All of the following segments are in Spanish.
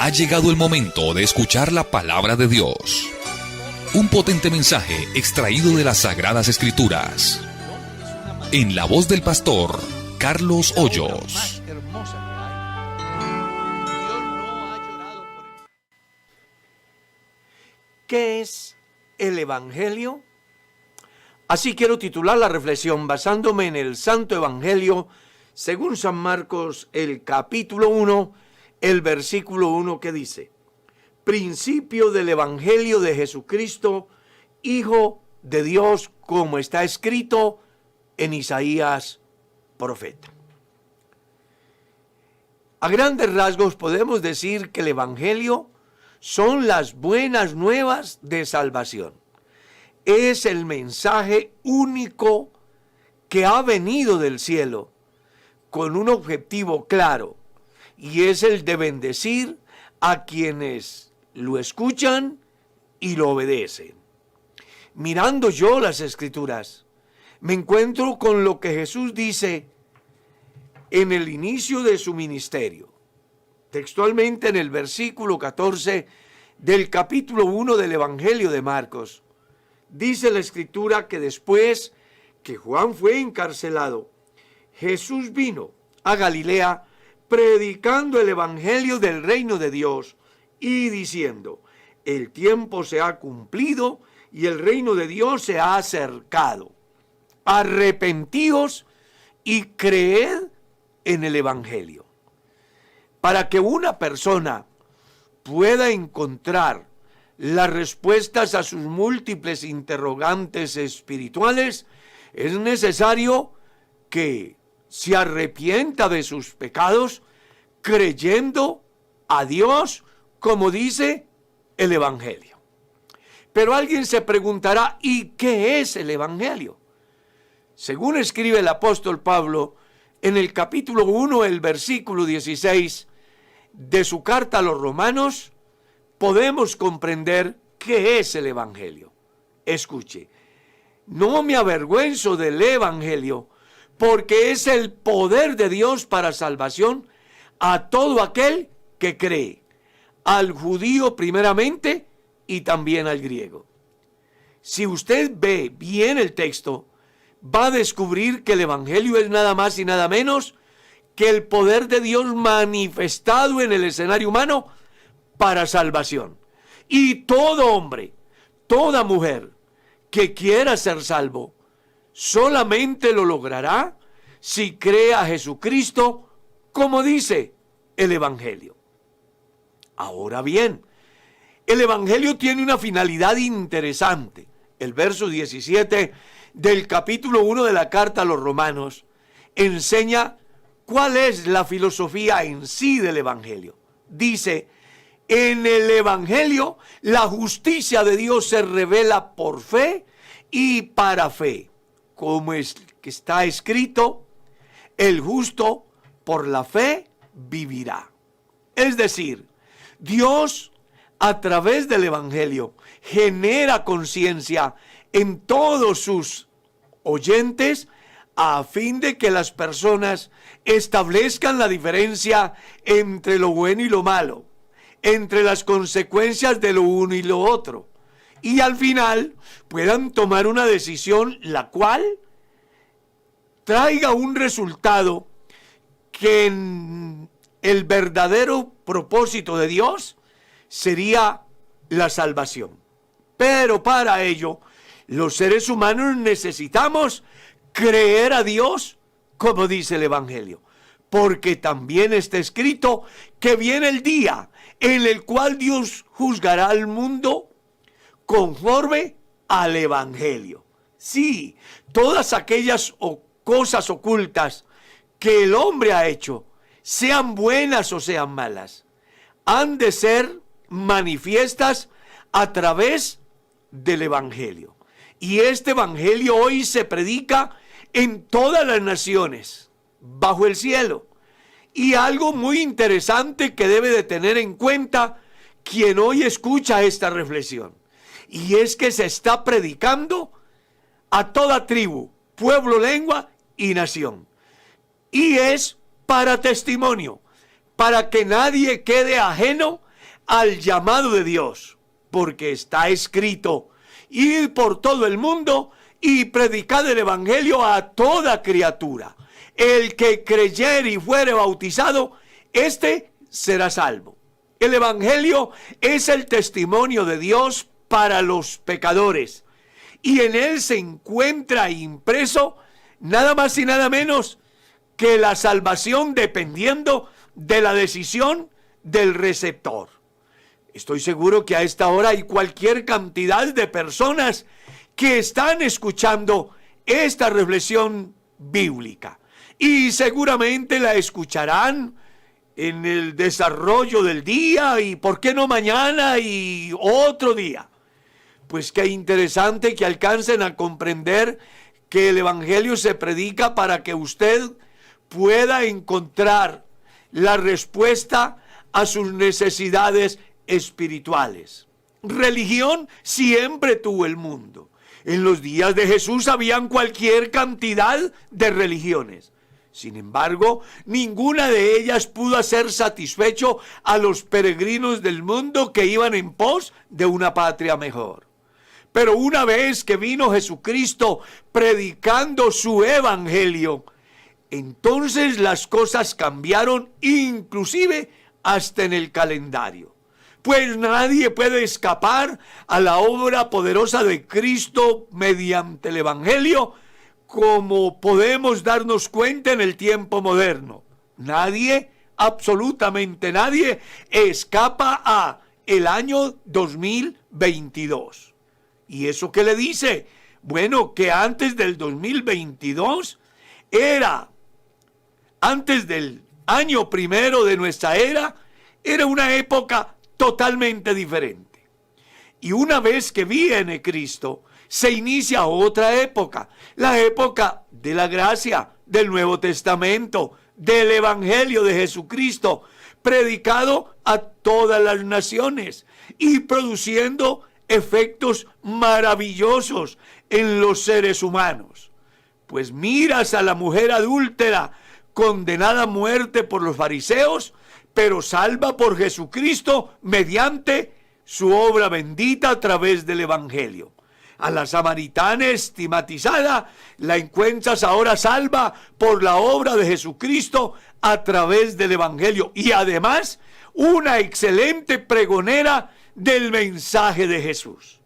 Ha llegado el momento de escuchar la palabra de Dios. Un potente mensaje extraído de las Sagradas Escrituras. En la voz del pastor Carlos Hoyos. ¿Qué es el Evangelio? Así quiero titular la reflexión basándome en el Santo Evangelio según San Marcos, el capítulo 1, el versículo 1 que dice: principio del Evangelio de Jesucristo, Hijo de Dios, como está escrito en Isaías, profeta. A grandes rasgos podemos decir que el Evangelio son las buenas nuevas de salvación. Es el mensaje único que ha venido del cielo con un objetivo claro, y es el de bendecir a quienes lo escuchan y lo obedecen. Mirando yo las Escrituras, me encuentro con lo que Jesús dice en el inicio de su ministerio. Textualmente en el versículo 14 del capítulo 1 del Evangelio de Marcos, dice la Escritura que después que Juan fue encarcelado, Jesús vino a Galilea predicando el Evangelio del reino de Dios y diciendo: el tiempo se ha cumplido y el reino de Dios se ha acercado. Arrepentíos y creed en el Evangelio. Para que una persona pueda encontrar las respuestas a sus múltiples interrogantes espirituales, es necesario que se arrepienta de sus pecados, creyendo a Dios, como dice el Evangelio. Pero alguien se preguntará: ¿y qué es el Evangelio? Según escribe el apóstol Pablo en el capítulo 1, el versículo 16 de su carta a los Romanos, podemos comprender qué es el Evangelio. Escuche: no me avergüenzo del Evangelio, porque es el poder de Dios para salvación a todo aquel que cree, al judío primeramente y también al griego. Si usted ve bien el texto, va a descubrir que el Evangelio es nada más y nada menos que el poder de Dios manifestado en el escenario humano para salvación. Y todo hombre, toda mujer que quiera ser salvo, solamente lo logrará si cree a Jesucristo, como dice el Evangelio. Ahora bien, el Evangelio tiene una finalidad interesante. El verso 17 del capítulo 1 de la carta a los Romanos enseña cuál es la filosofía en sí del Evangelio. Dice: en el Evangelio la justicia de Dios se revela por fe y para fe, como es que está escrito: el justo por la fe vivirá. Es decir, Dios a través del Evangelio genera conciencia en todos sus oyentes a fin de que las personas establezcan la diferencia entre lo bueno y lo malo, entre las consecuencias de lo uno y lo otro, y al final puedan tomar una decisión la cual traiga un resultado que en el verdadero propósito de Dios sería la salvación. Pero para ello, los seres humanos necesitamos creer a Dios, como dice el Evangelio, porque también está escrito que viene el día en el cual Dios juzgará al mundo conforme al Evangelio. Sí, todas aquellas cosas ocultas que el hombre ha hecho, sean buenas o sean malas, han de ser manifiestas a través del Evangelio. Y este Evangelio hoy se predica en todas las naciones, bajo el cielo. Y algo muy interesante que debe de tener en cuenta quien hoy escucha esta reflexión, y es que se está predicando a toda tribu, pueblo, lengua y nación. Y es para testimonio, para que nadie quede ajeno al llamado de Dios, porque está escrito: id por todo el mundo y predicad el evangelio a toda criatura. El que creyere y fuere bautizado, éste será salvo. El evangelio es el testimonio de Dios para los pecadores, y en él se encuentra impreso nada más y nada menos que la salvación, dependiendo de la decisión del receptor. Estoy seguro que a esta hora hay cualquier cantidad de personas que están escuchando esta reflexión bíblica, y seguramente la escucharán en el desarrollo del día, y por qué no mañana y otro día. Pues qué interesante que alcancen a comprender que el evangelio se predica para que usted pueda encontrar la respuesta a sus necesidades espirituales. Religión siempre tuvo el mundo. En los días de Jesús habían cualquier cantidad de religiones. Sin embargo, ninguna de ellas pudo hacer satisfecho a los peregrinos del mundo que iban en pos de una patria mejor. Pero una vez que vino Jesucristo predicando su evangelio, entonces las cosas cambiaron, inclusive hasta en el calendario. Pues nadie puede escapar a la obra poderosa de Cristo mediante el evangelio, como podemos darnos cuenta en el tiempo moderno. Nadie, absolutamente nadie, escapa a el año 2022. ¿Y eso qué le dice? Bueno, que antes del 2022 antes del año primero de nuestra era, era una época totalmente diferente. Y una vez que viene Cristo, se inicia otra época, la época de la gracia, del Nuevo Testamento, del Evangelio de Jesucristo, predicado a todas las naciones y produciendo efectos maravillosos en los seres humanos. Pues miras a la mujer adúltera, condenada a muerte por los fariseos, pero salva por Jesucristo mediante su obra bendita a través del Evangelio. A la samaritana estigmatizada la encuentras ahora salva por la obra de Jesucristo a través del Evangelio, y además una excelente pregonera del mensaje de Jesús.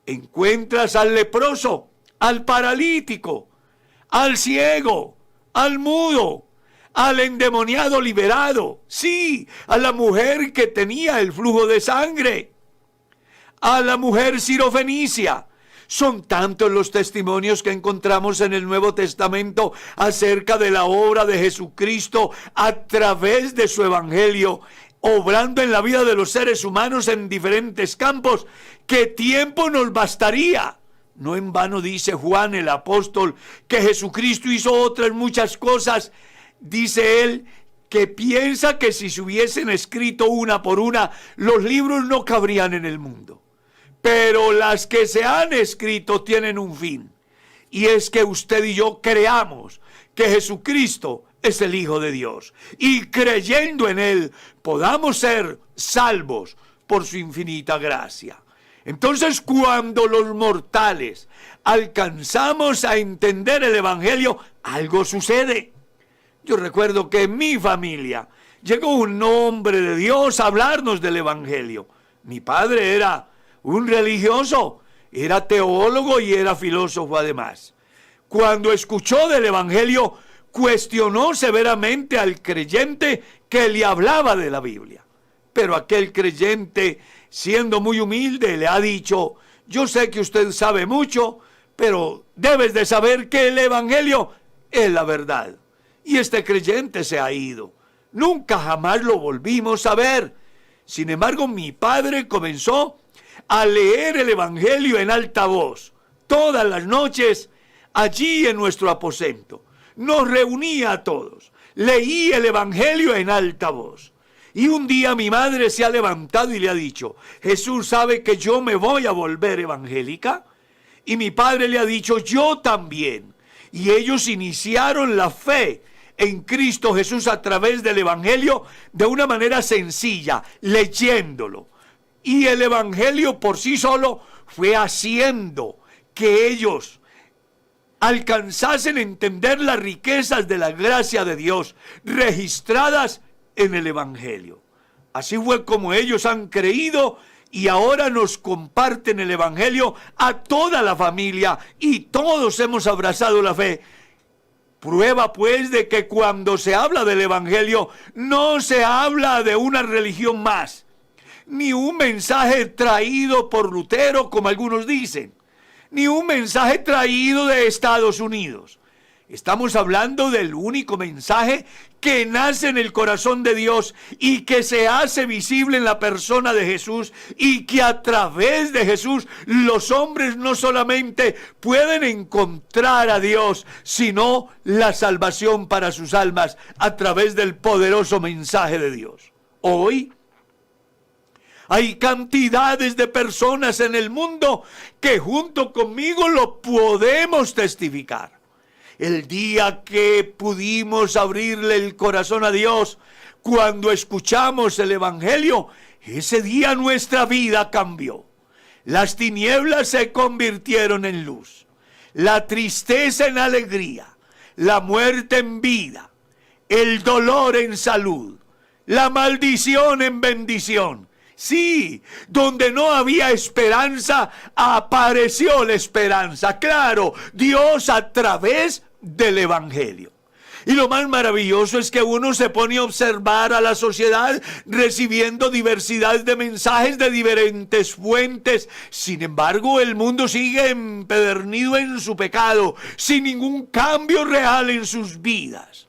Encuentras al leproso, al paralítico, al ciego, al mudo, al endemoniado liberado, sí, a la mujer que tenía el flujo de sangre, a la mujer sirofenicia. Son tantos los testimonios que encontramos en el Nuevo Testamento acerca de la obra de Jesucristo a través de su evangelio, obrando en la vida de los seres humanos en diferentes campos, que tiempo nos bastaría. No en vano dice Juan el apóstol que Jesucristo hizo otras muchas cosas. Dice él que piensa que si se hubiesen escrito una por una, los libros no cabrían en el mundo. Pero las que se han escrito tienen un fin, y es que usted y yo creamos que Jesucristo es el Hijo de Dios, y creyendo en Él podamos ser salvos por su infinita gracia. Entonces, cuando los mortales alcanzamos a entender el Evangelio, algo sucede. Yo recuerdo que en mi familia llegó un hombre de Dios a hablarnos del Evangelio. Mi padre era un religioso, era teólogo y era filósofo además. Cuando escuchó del Evangelio, cuestionó severamente al creyente que le hablaba de la Biblia. Pero aquel creyente, siendo muy humilde, le ha dicho: yo sé que usted sabe mucho, pero debes de saber que el Evangelio es la verdad. Y este creyente se ha ido. Nunca jamás lo volvimos a ver. Sin embargo, mi padre comenzó a leer el Evangelio en alta voz todas las noches allí en nuestro aposento. Nos reunía a todos, leía el Evangelio en alta voz. Y un día mi madre se ha levantado y le ha dicho: Jesús sabe que yo me voy a volver evangélica. Y mi padre le ha dicho: yo también. Y ellos iniciaron la fe en Cristo Jesús a través del Evangelio de una manera sencilla, leyéndolo. Y el Evangelio por sí solo fue haciendo que ellos alcanzasen a entender las riquezas de la gracia de Dios registradas en el Evangelio. Así fue como ellos han creído y ahora nos comparten el Evangelio a toda la familia y todos hemos abrazado la fe. Prueba pues de que cuando se habla del Evangelio no se habla de una religión más, ni un mensaje traído por Lutero como algunos dicen, ni un mensaje traído de Estados Unidos. Estamos hablando del único mensaje que nace en el corazón de Dios y que se hace visible en la persona de Jesús, y que a través de Jesús los hombres no solamente pueden encontrar a Dios, sino la salvación para sus almas a través del poderoso mensaje de Dios. Hoy hay cantidades de personas en el mundo que junto conmigo lo podemos testificar. El día que pudimos abrirle el corazón a Dios, cuando escuchamos el Evangelio, ese día nuestra vida cambió. Las tinieblas se convirtieron en luz, la tristeza en alegría, la muerte en vida, el dolor en salud, la maldición en bendición. Sí, donde no había esperanza, apareció la esperanza. Claro, Dios a través del Evangelio. Y lo más maravilloso es que uno se pone a observar a la sociedad recibiendo diversidad de mensajes de diferentes fuentes. Sin embargo, el mundo sigue empedernido en su pecado, sin ningún cambio real en sus vidas.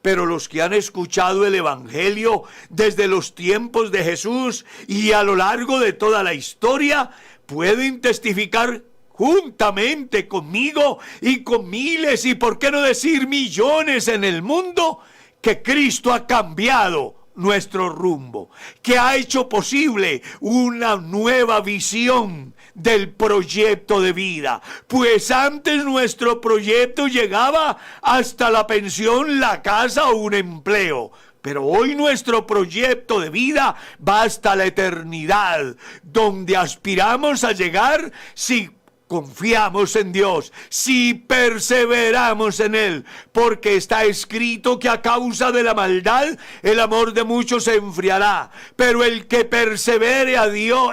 Pero los que han escuchado el Evangelio desde los tiempos de Jesús y a lo largo de toda la historia, pueden testificar juntamente conmigo y con miles, y por qué no decir millones en el mundo, que Cristo ha cambiado nuestro rumbo, que ha hecho posible una nueva visión del proyecto de vida. Pues antes nuestro proyecto llegaba hasta la pensión, la casa o un empleo. Pero hoy nuestro proyecto de vida va hasta la eternidad, donde aspiramos a llegar si confiamos en Dios, si perseveramos en Él, porque está escrito que a causa de la maldad el amor de muchos se enfriará, pero el que persevere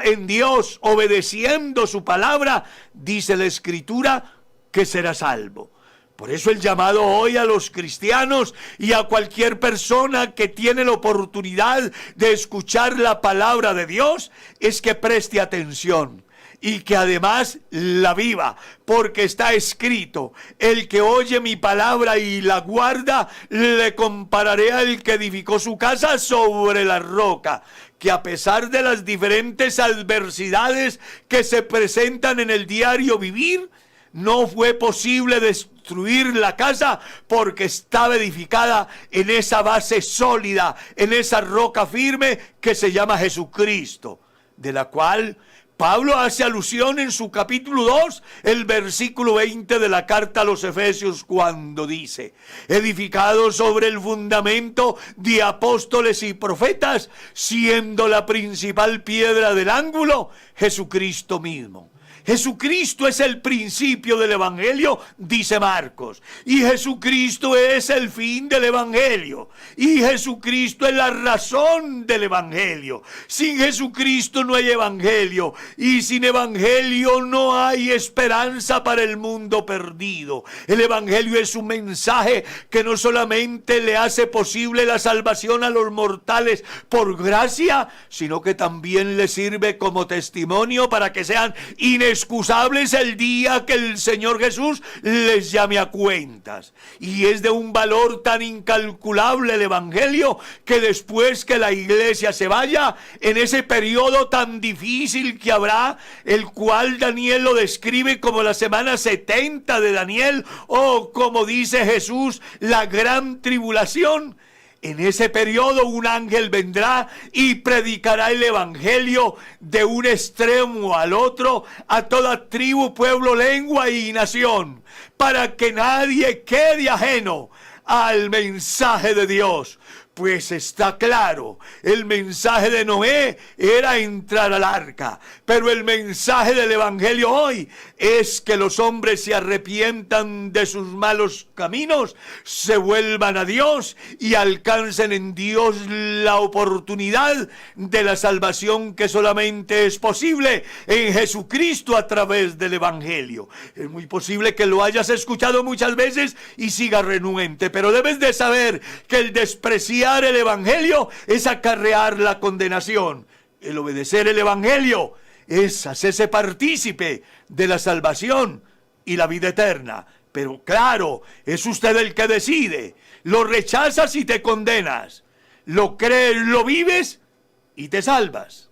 en Dios, obedeciendo su palabra, dice la Escritura, que será salvo. Por eso el llamado hoy a los cristianos y a cualquier persona que tiene la oportunidad de escuchar la palabra de Dios es que preste atención y que además la viva, porque está escrito: el que oye mi palabra y la guarda, le compararé al que edificó su casa sobre la roca. Que a pesar de las diferentes adversidades que se presentan en el diario vivir, no fue posible destruir la casa porque estaba edificada en esa base sólida, en esa roca firme que se llama Jesucristo, de la cual Pablo hace alusión en su capítulo 2, el versículo 20 de la carta a los Efesios, cuando dice: edificado sobre el fundamento de apóstoles y profetas, siendo la principal piedra del ángulo Jesucristo mismo. Jesucristo es el principio del Evangelio, dice Marcos, y Jesucristo es el fin del Evangelio, y Jesucristo es la razón del Evangelio. Sin Jesucristo no hay Evangelio, y sin Evangelio no hay esperanza para el mundo perdido. El Evangelio es un mensaje que no solamente le hace posible la salvación a los mortales por gracia, sino que también le sirve como testimonio para que sean inexcusables el día que el Señor Jesús les llame a cuentas. Y es de un valor tan incalculable el Evangelio que después que la iglesia se vaya, en ese periodo tan difícil que habrá, el cual Daniel lo describe como la semana 70 de Daniel, o como dice Jesús, la gran tribulación. En ese periodo un ángel vendrá y predicará el Evangelio de un extremo al otro, a toda tribu, pueblo, lengua y nación, para que nadie quede ajeno al mensaje de Dios. Pues está claro, el mensaje de Noé era entrar al arca, pero el mensaje del Evangelio hoy es que los hombres se arrepientan de sus malos caminos, se vuelvan a Dios y alcancen en Dios la oportunidad de la salvación que solamente es posible en Jesucristo a través del Evangelio. Es muy posible que lo hayas escuchado muchas veces y sigas renuente, pero debes de saber que el despreciar el Evangelio es acarrear la condenación. El obedecer el Evangelio es hacerse partícipe de la salvación y la vida eterna. Pero claro, es usted el que decide. Lo rechazas y te condenas. Lo crees, lo vives y te salvas.